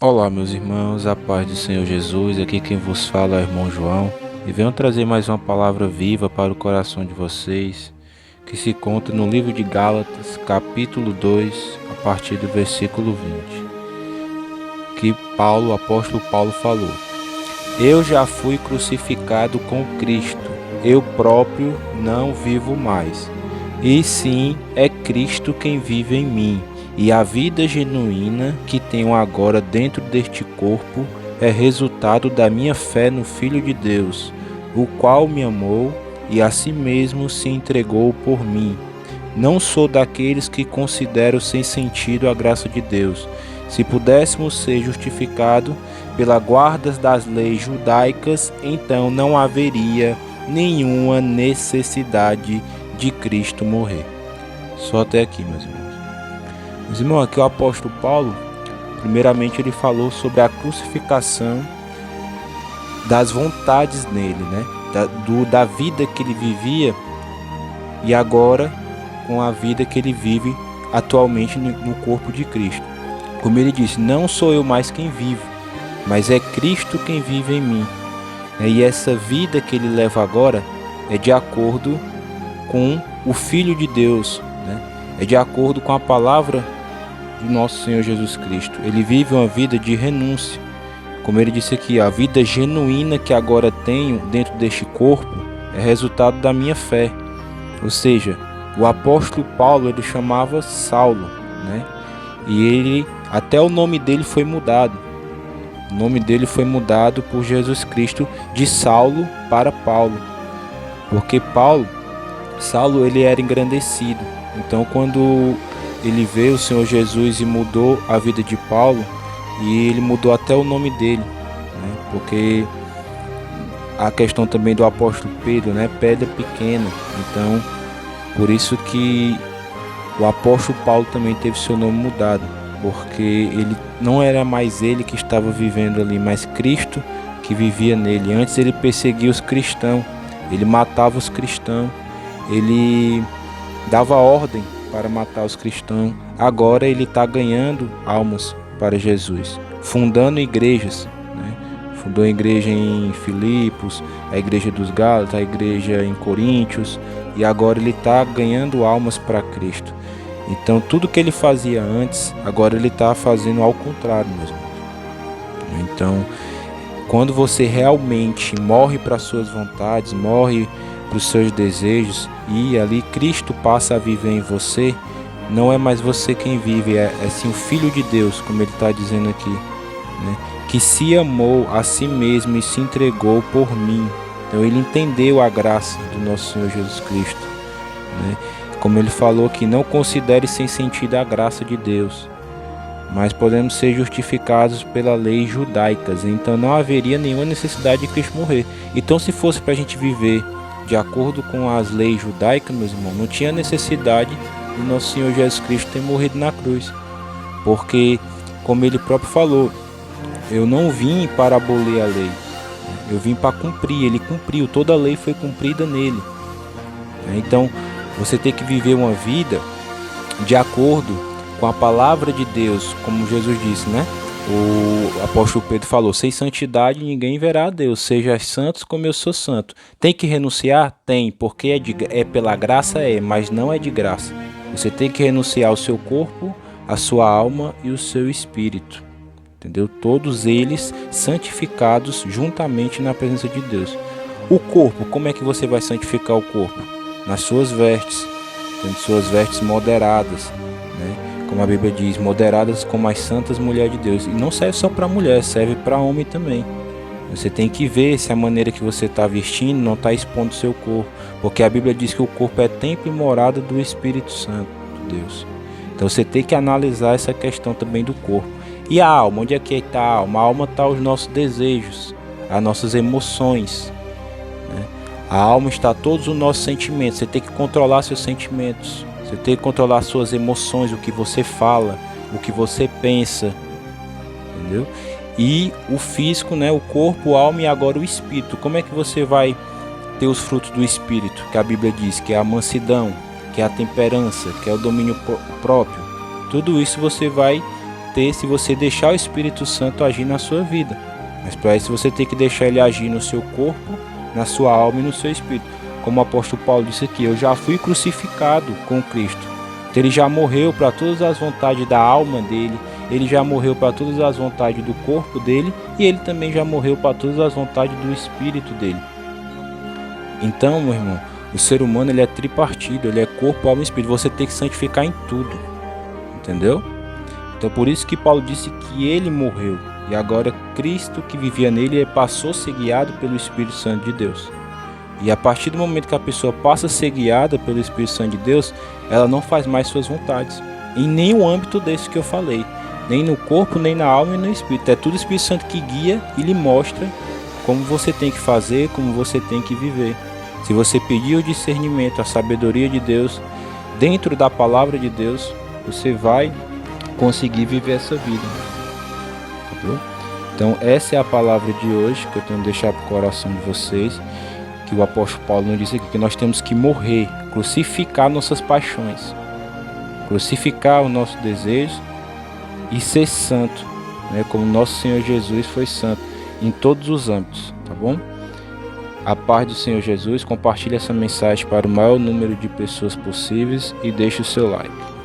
Olá, meus irmãos, a paz do Senhor Jesus. Aqui quem vos fala é o irmão João e venho trazer mais uma palavra viva para o coração de vocês, que se conta no livro de Gálatas, capítulo 2, a partir do versículo 20, que o apóstolo Paulo falou: Eu já fui crucificado com Cristo, eu próprio não vivo mais, e sim é Cristo quem vive em mim. E a vida genuína que tenho agora dentro deste corpo é resultado da minha fé no Filho de Deus, o qual me amou e a si mesmo se entregou por mim. Não sou daqueles que consideram sem sentido a graça de Deus. Se pudéssemos ser justificados pelas guardas das leis judaicas, então não haveria nenhuma necessidade de Cristo morrer. Só até aqui, meus irmãos. Meus irmãos, aqui o apóstolo Paulo, primeiramente ele falou sobre a crucificação das vontades nele, né? Da vida que ele vivia e agora com a vida que ele vive atualmente no corpo de Cristo. Como ele disse, não sou eu mais quem vivo, mas é Cristo quem vive em mim. E essa vida que ele leva agora é de acordo com o Filho de Deus, né? É de acordo com a palavra de nosso Senhor Jesus Cristo. Ele vive uma vida de renúncia. Como ele disse aqui, a vida genuína que agora tenho dentro deste corpo é resultado da minha fé. Ou seja, o apóstolo Paulo ele chamava Saulo, né? E ele, até o nome dele foi mudado. O nome dele foi mudado por Jesus Cristo de Saulo para Paulo. Porque Saulo ele era engrandecido. Então quando ele veio o Senhor Jesus e mudou a vida de Paulo, e ele mudou até o nome dele, né? Porque a questão também do apóstolo Pedro, né? Pedra pequena. Então, por isso que o apóstolo Paulo também teve seu nome mudado, porque ele não era mais ele que estava vivendo ali, mas Cristo que vivia nele. Antes ele perseguia os cristãos, ele matava os cristãos, ele dava ordem para matar os cristãos. Agora ele está ganhando almas para Jesus, fundando igrejas, né? Fundou a igreja em Filipos, a igreja dos Gálatas, a igreja em Coríntios, e agora ele está ganhando almas para Cristo. Então tudo que ele fazia antes, agora ele está fazendo ao contrário mesmo. Então, quando você realmente morre para as suas vontades, morre para os seus desejos, e ali Cristo passa a viver em você, não é mais você quem vive, é sim o Filho de Deus, como ele está dizendo aqui, né? Que se amou a si mesmo e se entregou por mim. Então ele entendeu a graça do nosso Senhor Jesus Cristo, né? Como ele falou que não considere sem sentido a graça de Deus, mas podemos ser justificados pela lei judaicas, então não haveria nenhuma necessidade de Cristo morrer. Então se fosse para a gente viver de acordo com as leis judaicas, meus irmãos, não tinha necessidade do nosso Senhor Jesus Cristo ter morrido na cruz, porque como ele próprio falou, eu não vim para abolir a lei, eu vim para cumprir. Ele cumpriu, toda a lei foi cumprida nele. Então você tem que viver uma vida de acordo com a palavra de Deus, como Jesus disse, né? O apóstolo Pedro falou: sem santidade ninguém verá a Deus, sejam santos como eu sou santo. Tem que renunciar? Tem, porque é pela graça, mas não é de graça. Você tem que renunciar ao seu corpo, a sua alma e o seu espírito, entendeu? Todos eles santificados juntamente na presença de Deus. O corpo, como é que você vai santificar o corpo? Nas suas vestes, tendo suas vestes moderadas, né? Como a Bíblia diz, moderadas como as santas mulheres de Deus. E não serve só para mulher, serve para homem também. Você tem que ver se a maneira que você está vestindo não está expondo o seu corpo, porque a Bíblia diz que o corpo é templo e morada do Espírito Santo de Deus. Então você tem que analisar essa questão também do corpo. E a alma? Onde é que está a alma? A alma está os nossos desejos, as nossas emoções, né? A alma está todos os nossos sentimentos. Você tem que controlar seus sentimentos. Você tem que controlar suas emoções, o que você fala, o que você pensa, entendeu? E o físico, né? O corpo, a alma e agora o espírito. Como é que você vai ter os frutos do espírito? Que a Bíblia diz que é a mansidão, que é a temperança, que é o domínio próprio. Tudo isso você vai ter se você deixar o Espírito Santo agir na sua vida. Mas para isso você tem que deixar ele agir no seu corpo, na sua alma e no seu espírito. Como o apóstolo Paulo disse aqui, eu já fui crucificado com Cristo. Então ele já morreu para todas as vontades da alma dele, ele já morreu para todas as vontades do corpo dele e ele também já morreu para todas as vontades do espírito dele. Então, meu irmão, o ser humano ele é tripartido, ele é corpo, alma e espírito. Você tem que santificar em tudo, entendeu? Então por isso que Paulo disse que ele morreu e agora Cristo que vivia nele passou a ser guiado pelo Espírito Santo de Deus. E a partir do momento que a pessoa passa a ser guiada pelo Espírito Santo de Deus, ela não faz mais suas vontades, em nenhum âmbito desse que eu falei, nem no corpo, nem na alma e no espírito. É tudo o Espírito Santo que guia e lhe mostra como você tem que fazer, como você tem que viver. Se você pedir o discernimento, a sabedoria de Deus, dentro da palavra de Deus, você vai conseguir viver essa vida. Entendeu? Então essa é a palavra de hoje que eu tenho que deixar para o coração de vocês, que o apóstolo Paulo nos diz aqui, que nós temos que morrer, crucificar nossas paixões, crucificar o nosso desejo e ser santo, né, como nosso Senhor Jesus foi santo em todos os âmbitos, tá bom? A paz do Senhor Jesus, compartilhe essa mensagem para o maior número de pessoas possíveis e deixe o seu like.